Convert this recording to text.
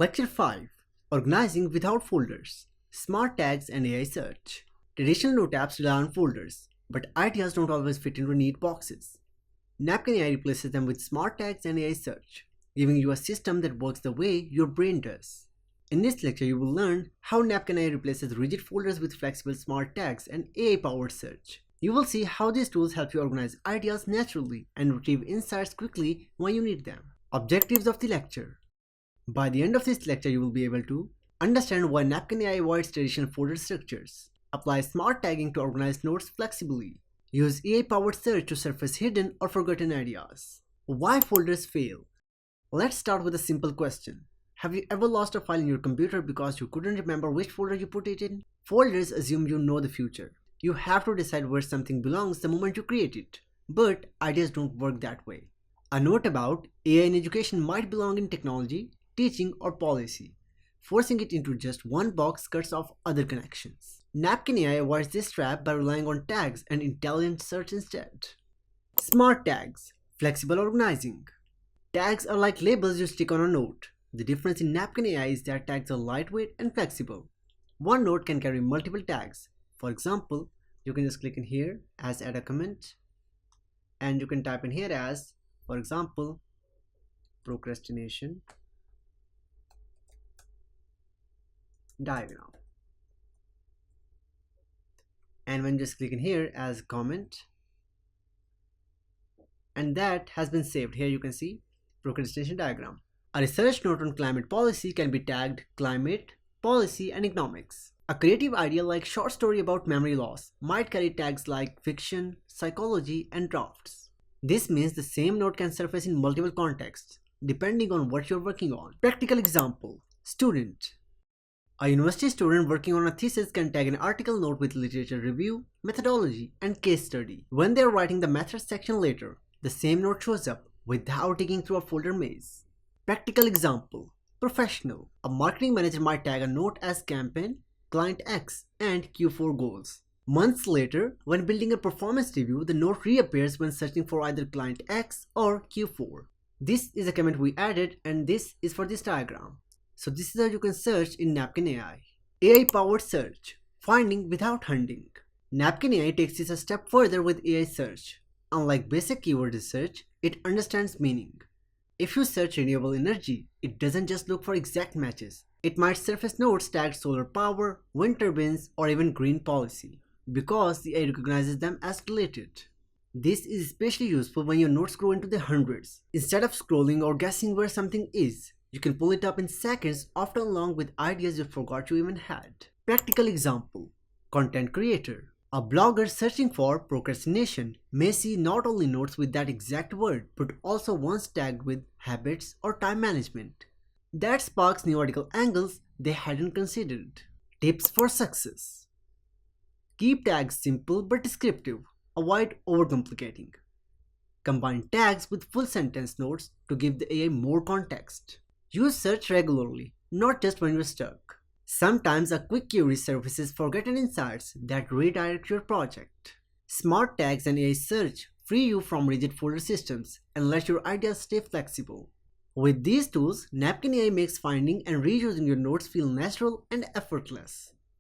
Lecture 5: Organizing without folders, Smart Tags and AI Search. Traditional note apps rely on folders, but ideas don't always fit into neat boxes. Napkin AI replaces them with Smart Tags and AI Search, giving you a system that works the way your brain does. In this lecture, you will learn how Napkin AI replaces rigid folders with flexible Smart Tags and AI-powered search. You will see how these tools help you organize ideas naturally and retrieve insights quickly when you need them. Objectives of the lecture. By the end of this lecture, you will be able to understand why Napkin AI avoids traditional folder structures, apply smart tagging to organize notes flexibly, use AI-powered search to surface hidden or forgotten ideas, why folders fail. Let's start with a simple question. Have you ever lost a file in your computer because you couldn't remember which folder you put it in? Folders assume you know the future. You have to decide where something belongs the moment you create it. But ideas don't work that way. A note about AI in education might belong in technology, teaching, or policy. Forcing it into just one box cuts off other connections. Napkin AI avoids this trap by relying on tags and intelligent search instead. Smart tags, flexible organizing. Tags are like labels you stick on a note. The difference in Napkin AI is that tags are lightweight and flexible. One note can carry multiple tags. For example, you can just click in here as add a comment, and you can type in here as, for example, procrastination diagram, and when just click in here as comment, and that has been saved. Here you can see procrastination diagram. A research note on climate policy can be tagged climate, policy, and economics. A creative idea like short story about memory loss might carry tags like fiction, psychology, and drafts. This means the same note can surface in multiple contexts, depending on what you're working on. Practical example: student. A university student working on a thesis can tag an article note with literature review, methodology, and case study. When they're writing the methods section later, the same note shows up without digging through a folder maze. Practical example: professional. A marketing manager might tag a note as campaign, client X, and Q4 goals. Months later, when building a performance review, the note reappears when searching for either client X or Q4. This is a comment we added, and this is for this diagram. So this is how you can search in Napkin AI. AI-powered search, finding without hunting. Napkin AI takes this a step further with AI search. Unlike basic keyword research, it understands meaning. If you search renewable energy, it doesn't just look for exact matches. It might surface notes tagged solar power, wind turbines, or even green policy, because the AI recognizes them as related. This is especially useful when your notes grow into the hundreds. Instead of scrolling or guessing where something is, you can pull it up in seconds, often along with ideas you forgot you even had. Practical example: content creator. A blogger searching for procrastination may see not only notes with that exact word, but also ones tagged with habits or time management. That sparks new article angles they hadn't considered. Tips for success: keep tags simple but descriptive. Avoid overcomplicating. Combine tags with full sentence notes to give the AI more context. Use search regularly, not just when you're stuck. Sometimes a quick query surfaces forgotten insights that redirect your project. Smart tags and AI search free you from rigid folder systems and let your ideas stay flexible. With these tools, Napkin AI makes finding and reusing your notes feel natural and effortless.